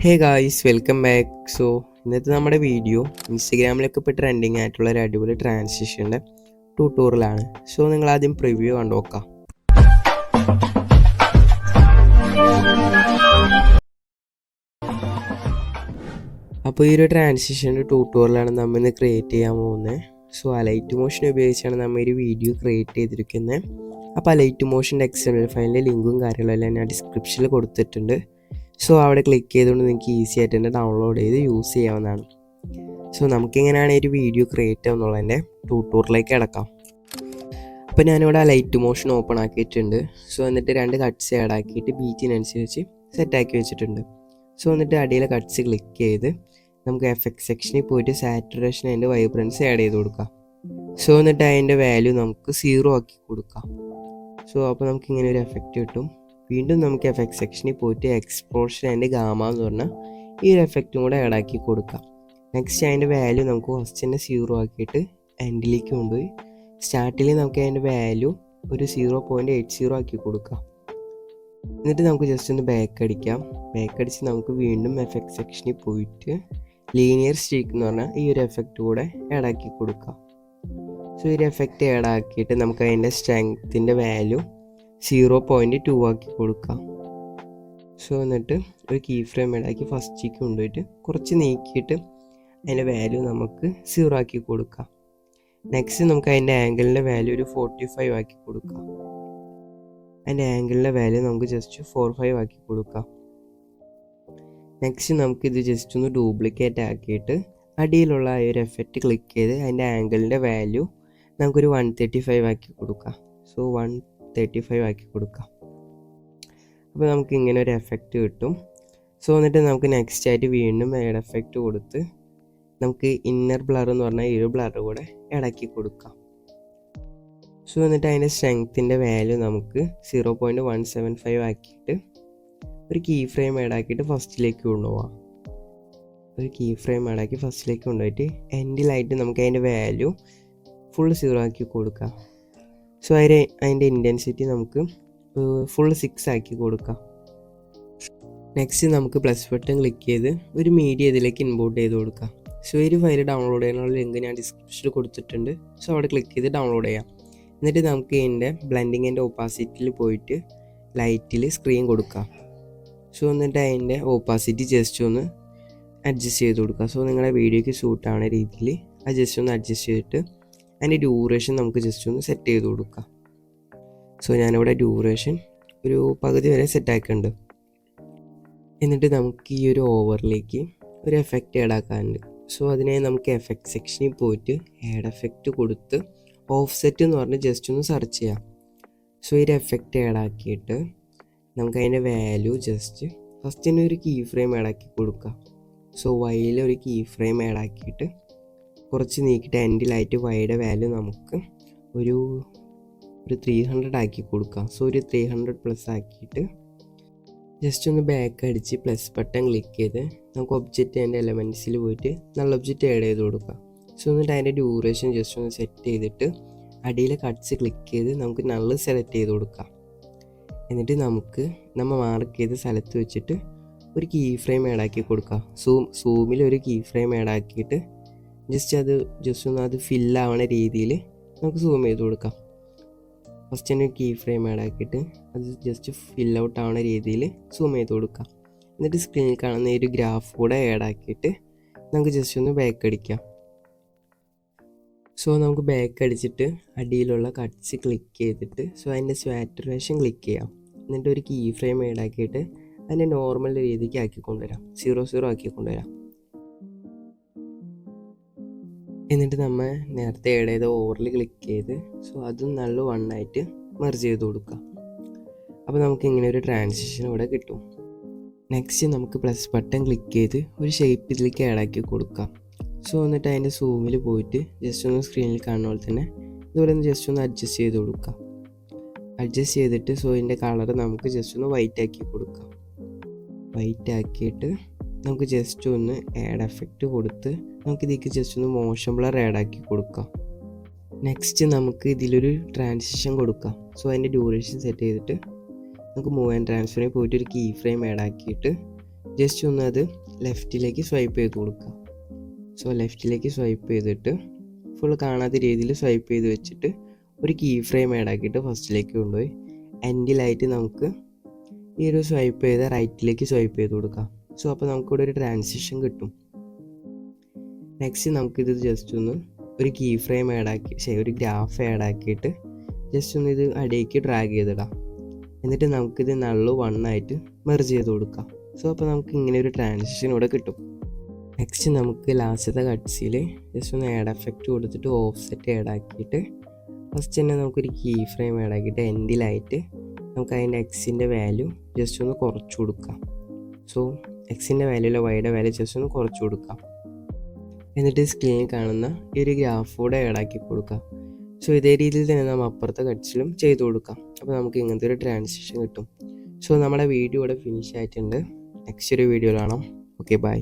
Hey guys, welcome back. So ഇന്നത്തെ നമ്മുടെ video ഇൻസ്റ്റഗ്രാമിലൊക്കെ ഇപ്പോൾ ട്രെൻഡിങ് ആയിട്ടുള്ള ഒരു അടിപൊളി ട്രാൻസിഷൻ്റെ ട്യൂട്ടോറിയലാണ്. സോ നിങ്ങൾ ആദ്യം പ്രിവ്യൂ കണ്ടു നോക്കാം. അപ്പോൾ ഈ ഒരു ട്രാൻസിഷൻ്റെ ട്യൂട്ടോറിയലാണ് നമ്മൾ ഇന്ന് ക്രിയേറ്റ് ചെയ്യാൻ പോകുന്നത്. സോ ആ ലൈറ്റ് മോഷൻ ഉപയോഗിച്ചാണ് നമ്മൾ ഒരു വീഡിയോ ക്രിയേറ്റ് ചെയ്തിരിക്കുന്നത്. അപ്പോൾ ആ ലൈറ്റ് മോഷൻ്റെ എക്സ്റ്റേണൽ ഫയലിൻ്റെ ലിങ്കും കാര്യങ്ങളെല്ലാം ഞാൻ ഡിസ്ക്രിപ്ഷനിൽ കൊടുത്തിട്ടുണ്ട്. സോ അവിടെ ക്ലിക്ക് ചെയ്തുകൊണ്ട് നിങ്ങൾക്ക് ഈസി ആയിട്ട് തന്നെ ഡൗൺലോഡ് ചെയ്ത് യൂസ് ചെയ്യാവുന്നതാണ്. സോ നമുക്കെങ്ങനെയാണ് ഒരു വീഡിയോ ക്രിയേറ്റ് ആവുന്നുള്ളതിൻ്റെ ട്യൂട്ടോറിയലിലേക്ക് കിടക്കാം. അപ്പോൾ ഞാനിവിടെ ആ ലൈറ്റ് മോഷൻ ഓപ്പൺ ആക്കിയിട്ടുണ്ട്. സോ എന്നിട്ട് 2 കട്ട്സ് ആഡ് ആക്കിയിട്ട് ബീറ്റിനനുസരിച്ച് സെറ്റാക്കി വെച്ചിട്ടുണ്ട്. സോ എന്നിട്ട് അടിയിലെ കട്ട്സ് ക്ലിക്ക് ചെയ്ത് നമുക്ക് എഫക്റ്റ് സെക്ഷനിൽ പോയിട്ട് സാറ്റുറേഷൻ അതിൻ്റെ വൈബ്രൻസ് ആഡ് ചെയ്ത് കൊടുക്കാം. സോ എന്നിട്ട് അതിൻ്റെ വാല്യൂ നമുക്ക് 0 ആക്കി കൊടുക്കാം. സോ അപ്പോൾ നമുക്ക് ഇങ്ങനെ ഒരു എഫക്റ്റ് കിട്ടും. വീണ്ടും നമുക്ക് എഫക്റ്റ് സെക്ഷനിൽ പോയിട്ട് എക്സ്പ്ലോഷൻ ആൻഡ് ഗാമ എന്ന് പറഞ്ഞാൽ ഈ ഒരു എഫക്റ്റും കൂടെ ആഡ് ആക്കി കൊടുക്കാം. നെക്സ്റ്റ് അതിൻ്റെ വാല്യൂ നമുക്ക് ഫസ്റ്റ് തന്നെ 0 ആക്കിയിട്ട് എൻഡിലേക്ക് കൊണ്ടുപോയി സ്റ്റാർട്ടിൽ നമുക്ക് അതിൻ്റെ വാല്യൂ ഒരു 0.80 ആക്കി കൊടുക്കാം. എന്നിട്ട് നമുക്ക് ജസ്റ്റ് ഒന്ന് ബാക്ക് അടിക്കാം. ബാക്ക് അടിച്ച് നമുക്ക് വീണ്ടും എഫക്റ്റ് സെക്ഷനിൽ പോയിട്ട് ലീനിയർ സ്ട്രീക്ക് എന്ന് പറഞ്ഞാൽ ഈ ഒരു എഫക്റ്റ് കൂടെ ആഡ് ആക്കി കൊടുക്കാം. സോ ഈ ഒരു എഫക്റ്റ് ആഡ് ആക്കിയിട്ട് നമുക്ക് അതിൻ്റെ സ്ട്രെങ്ത്തിൻ്റെ വാല്യൂ 0.2 ആക്കി കൊടുക്കാം. സോ എന്നിട്ട് ഒരു കീ ഫ്രെയിം ഇടാക്കി ഫസ്റ്റിലേക്ക് കൊണ്ടുപോയിട്ട് കുറച്ച് നീക്കിയിട്ട് അതിൻ്റെ വാല്യൂ നമുക്ക് 0 ആക്കി കൊടുക്കാം. നെക്സ്റ്റ് നമുക്ക് അതിൻ്റെ ആംഗിളിൻ്റെ വാല്യൂ ഒരു 45 ആക്കി കൊടുക്കാം. അതിൻ്റെ ആംഗിളിൻ്റെ വാല്യൂ നമുക്ക് ജസ്റ്റ് 45 ആക്കി കൊടുക്കാം. നെക്സ്റ്റ് നമുക്കിത് ജസ്റ്റ് ഒന്ന് ഡ്യൂപ്ലിക്കേറ്റ് ആക്കിയിട്ട് അടിയിലുള്ള ആ ഒരു എഫക്റ്റ് ക്ലിക്ക് ചെയ്ത് അതിൻ്റെ ആംഗിളിൻ്റെ വാല്യൂ നമുക്കൊരു 135 ആക്കി കൊടുക്കാം. സോ 135 ആക്കി കൊടുക്കാം. അപ്പോൾ നമുക്ക് ഇങ്ങനെ ഒരു എഫക്റ്റ് കിട്ടും. സോ എന്നിട്ട് നമുക്ക് നെക്സ്റ്റ് ആയിട്ട് വീണ്ടും ആഡ് എഫക്റ്റ് കൊടുത്ത് നമുക്ക് ഇന്നർ ബ്ലർ എന്ന് പറഞ്ഞാൽ ഈ ഒരു ബ്ലർ കൂടെ ഇടക്കി കൊടുക്കാം. സോ എന്നിട്ട് അതിൻ്റെ സ്ട്രെങ്ത്തിൻ്റെ വാല്യൂ നമുക്ക് 0.175 ആക്കിയിട്ട് ഒരു കീ ഫ്രെയിം ആഡ് ആക്കിയിട്ട് ഫസ്റ്റിലേക്ക് കൊണ്ടുപോകാം. ഒരു കീ ഫ്രെയിം ആഡ് ആക്കി ഫസ്റ്റിലേക്ക് കൊണ്ടുപോയിട്ട് എൻഡിലായിട്ട് നമുക്ക് അതിൻ്റെ വാല്യൂ ഫുൾ 0 ആക്കി കൊടുക്കാം. സോ അതിൻ്റെ ഇൻറ്റൻസിറ്റി നമുക്ക് ഫുൾ 6 ആക്കി കൊടുക്കാം. നെക്സ്റ്റ് നമുക്ക് പ്ലസ് ബട്ടൺ ക്ലിക്ക് ചെയ്ത് ഒരു മീഡിയ ഇതിലേക്ക് ഇമ്പോർട്ട് ചെയ്ത് കൊടുക്കാം. സോ ഈ ഫയൽ ഡൗൺലോഡ് ചെയ്യാനുള്ള ലിങ്ക് ഞാൻ ഡിസ്ക്രിപ്ഷനിൽ കൊടുത്തിട്ടുണ്ട്. സോ അവിടെ ക്ലിക്ക് ചെയ്ത് ഡൗൺലോഡ് ചെയ്യാം. എന്നിട്ട് നമുക്ക് ഇതിൻ്റെ ബ്ലെൻഡിങ് ആൻഡ് ഓപ്പാസിറ്റിയിൽ പോയിട്ട് ലൈറ്റിൽ സ്ക്രീൻ കൊടുക്കാം. സോ എന്നിട്ട് അതിൻ്റെ ഓപ്പാസിറ്റി ജസ്റ്റ് ഒന്ന് അഡ്ജസ്റ്റ് ചെയ്ത് കൊടുക്കുക. സോ നിങ്ങളുടെ വീഡിയോയ്ക്ക് സൂട്ട് ആവുന്ന രീതിയിൽ അത് ജസ്റ്റ് ഒന്ന് അഡ്ജസ്റ്റ് ചെയ്തിട്ട് അതിൻ്റെ ഡ്യൂറേഷൻ നമുക്ക് ജസ്റ്റ് ഒന്ന് സെറ്റ് ചെയ്ത് കൊടുക്കാം. സോ ഞാനിവിടെ ഡ്യൂറേഷൻ ഒരു പകുതി വരെ സെറ്റാക്കുന്നുണ്ട്. എന്നിട്ട് നമുക്ക് ഈ ഒരു ഓവറിലേക്ക് ഒരു എഫക്റ്റ് ആഡ് ആക്കാനുണ്ട്. സോ അതിനെ നമുക്ക് എഫക്റ്റ് സെക്ഷനിൽ പോയിട്ട് ആഡ് എഫക്റ്റ് കൊടുത്ത് ഓഫ് സെറ്റ് എന്ന് പറഞ്ഞ് ജസ്റ്റ് ഒന്ന് സെർച്ച് ചെയ്യാം. സോ ഈ ഒരു എഫക്റ്റ് ആഡ് ആക്കിയിട്ട് നമുക്ക് അതിൻ്റെ വാല്യൂ ജസ്റ്റ് ഫസ്റ്റ് തന്നെ ഒരു കീ ഫ്രെയിം ആഡ് ആക്കി കൊടുക്കാം. സോ വൈയിൽ ഒരു കീ ഫ്രെയിം ആഡ് ആക്കിയിട്ട് കുറച്ച് നീക്കിയിട്ട് എൻഡിലായിട്ട് വൈയുടെ വാല്യൂ നമുക്ക് ഒരു 300 ആക്കി കൊടുക്കാം. സോ ഒരു 300+ ആക്കിയിട്ട് ജസ്റ്റ് ഒന്ന് ബാക്ക് അടിച്ച് പ്ലസ് ബട്ടൺ ക്ലിക്ക് ചെയ്ത് നമുക്ക് ഒബ്ജക്റ്റ് അതിൻ്റെ എലമെൻറ്റ്സിൽ പോയിട്ട് നല്ല ഒബ്ജക്റ്റ് ആഡ് ചെയ്ത് കൊടുക്കാം. സോ എന്നിട്ട് അതിൻ്റെ ഡ്യൂറേഷൻ ജസ്റ്റ് ഒന്ന് സെറ്റ് ചെയ്തിട്ട് അടിയിലെ കട്ട്സ് ക്ലിക്ക് ചെയ്ത് നമുക്ക് നള്ള് സെലക്ട് ചെയ്ത് കൊടുക്കാം. എന്നിട്ട് നമുക്ക് നമ്മൾ മാർക്ക് ചെയ്ത സ്ഥലത്ത് വെച്ചിട്ട് ഒരു കീ ഫ്രെയിം ആഡ് ആക്കി കൊടുക്കാം. സൂമിൽ ഒരു കീ ഫ്രെയിം ആഡ് ആക്കിയിട്ട് ജസ്റ്റ് ഒന്ന് അത് ഫില്ലാവണ രീതിയിൽ നമുക്ക് സൂം ചെയ്ത് കൊടുക്കാം. ഫസ്റ്റ് തന്നെ കീ ഫ്രെയിം ആഡ് ആക്കിയിട്ട് അത് ജസ്റ്റ് ഫിൽ ഔട്ട് ആവുന്ന രീതിയിൽ സൂം ചെയ്ത് കൊടുക്കാം. എന്നിട്ട് സ്ക്രീനിൽ കാണുന്ന ഈ ഒരു ഗ്രാഫ് കൂടെ ആഡ് ആക്കിയിട്ട് നമുക്ക് ജസ്റ്റ് ഒന്ന് ബാക്ക് അടിക്കാം. സോ നമുക്ക് ബാക്ക് അടിച്ചിട്ട് അടിയിലുള്ള കട്ട്സ് ക്ലിക്ക് ചെയ്തിട്ട് സോ അതിൻ്റെ സാറ്റുറേഷൻ ക്ലിക്ക് ചെയ്യാം. എന്നിട്ട് ഒരു കീ ഫ്രെയിം ആഡ് ആക്കിയിട്ട് അതിൻ്റെ നോർമൽ രീതിക്ക് ആക്കിക്കൊണ്ടുവരാം. 0 ആക്കിക്കൊണ്ടുവരാം. എന്നിട്ട് നമ്മൾ നേരത്തെ ആഡ് ചെയ്ത ഓവറിൽ ക്ലിക്ക് ചെയ്ത് സോ അതും നല്ല വണ്ണായിട്ട് മെർജ് ചെയ്ത് കൊടുക്കാം. അപ്പോൾ നമുക്ക് ഇങ്ങനെ ഒരു ട്രാൻസിഷൻ ഇവിടെ കിട്ടും. നെക്സ്റ്റ് നമുക്ക് പ്ലസ് ബട്ടൺ ക്ലിക്ക് ചെയ്ത് ഒരു ഷേപ്പ് ഇതിലേക്ക് ആഡ് ആക്കി കൊടുക്കാം. സോ എന്നിട്ട് അതിൻ്റെ സൂമിൽ പോയിട്ട് ജസ്റ്റ് ഒന്ന് സ്ക്രീനിൽ കാണുന്ന പോലെ തന്നെ ഇതുപോലെ ഒന്ന് ജസ്റ്റ് ഒന്ന് അഡ്ജസ്റ്റ് ചെയ്ത് കൊടുക്കാം. അഡ്ജസ്റ്റ് ചെയ്തിട്ട് സോ ഇതിൻ്റെ കളർ നമുക്ക് ജസ്റ്റ് ഒന്ന് വൈറ്റ് ആക്കി കൊടുക്കാം. വൈറ്റ് ആക്കിയിട്ട് നമുക്ക് ജസ്റ്റ് ഒന്ന് ആഡ് എഫക്റ്റ് കൊടുത്ത് നമുക്ക് ഇതിലേക്ക് ജസ്റ്റ് ഒന്ന് മോഷൻ ബ്ലർ ആഡ് ആക്കി കൊടുക്കാം. നെക്സ്റ്റ് നമുക്ക് ഇതിലൊരു ട്രാൻസിഷൻ കൊടുക്കാം. സോ അതിൻ്റെ ഡ്യൂറേഷൻ സെറ്റ് ചെയ്തിട്ട് നമുക്ക് മൂവ് ആൻഡ് ട്രാൻസ്ഫറിൽ പോയിട്ട് ഒരു കീ ഫ്രെയിം ആഡ് ആക്കിയിട്ട് ജസ്റ്റ് ഒന്ന് അത് ലെഫ്റ്റിലേക്ക് സ്വൈപ്പ് ചെയ്ത് കൊടുക്കുക. സോ ലെഫ്റ്റിലേക്ക് സ്വൈപ്പ് ചെയ്തിട്ട് ഫുൾ കാണാത്ത രീതിയിൽ സ്വൈപ്പ് ചെയ്ത് വെച്ചിട്ട് ഒരു കീ ഫ്രെയിം ആഡ് ആക്കിയിട്ട് ഫസ്റ്റിലേക്ക് കൊണ്ടുപോയി എൻഡിലായിട്ട് നമുക്ക് ഈ ഒരു സ്വൈപ്പ് ചെയ്ത് റൈറ്റിലേക്ക് സ്വൈപ്പ് ചെയ്ത് കൊടുക്കാം. സോ അപ്പോൾ നമുക്കിവിടെ ഒരു ട്രാൻസിഷൻ കിട്ടും. നെക്സ്റ്റ് നമുക്കിത് ജസ്റ്റ് ഒന്ന് ഒരു കീ ഫ്രെയിം ഒരു ഗ്രാഫ് ആഡ് ആക്കിയിട്ട് ജസ്റ്റ് ഒന്ന് ഇത് അടിയിലേക്ക് ഡ്രാഗ് ചെയ്തിടാം. എന്നിട്ട് നമുക്കിത് നള്ളു 1 ആയിട്ട് മെർജ് ചെയ്ത് കൊടുക്കാം. സോ അപ്പോൾ നമുക്ക് ഇങ്ങനെ ഒരു ട്രാൻസിഷൻ ഇവിടെ കിട്ടും. നെക്സ്റ്റ് നമുക്ക് ലാസ്റ്റത്തെ കട്ട്സിൽ ജസ്റ്റ് ഒന്ന് ആഡ് എഫക്റ്റ് കൊടുത്തിട്ട് ഓഫ് സെറ്റ് ആഡ് ആക്കിയിട്ട് ഫസ്റ്റ് തന്നെ നമുക്കൊരു കീ ഫ്രെയിം ആഡ് ആക്കിയിട്ട് എൻഡിലായിട്ട് നമുക്ക് അതിൻ്റെ എക്സിൻ്റെ വാല്യൂ ജസ്റ്റ് ഒന്ന് കുറച്ച് കൊടുക്കാം. സോ എക്സിൻ്റെ വാല്യൂയിലെ വൈയുടെ വാല്യൂ ജസ്റ്റ് ഒന്ന് കുറച്ച് കൊടുക്കാം. എന്നിട്ട് സ്ക്രീനിൽ കാണുന്ന ഈ ഒരു ഗ്രാഫ് കൂടെ ആഡാക്കി കൊടുക്കാം. സോ ഇതേ രീതിയിൽ തന്നെ നമ്മൾ അപ്പുറത്തെ കട്ട്സിലും ചെയ്ത് കൊടുക്കാം. അപ്പോൾ നമുക്ക് ഇങ്ങനത്തെ ഒരു ട്രാൻസിഷൻ കിട്ടും. സോ നമ്മുടെ വീഡിയോ ഇവിടെ ഫിനിഷ് ആയിട്ടുണ്ട്. നെക്സ്റ്റ് ഒരു വീഡിയോ കാണാം. Okay, by.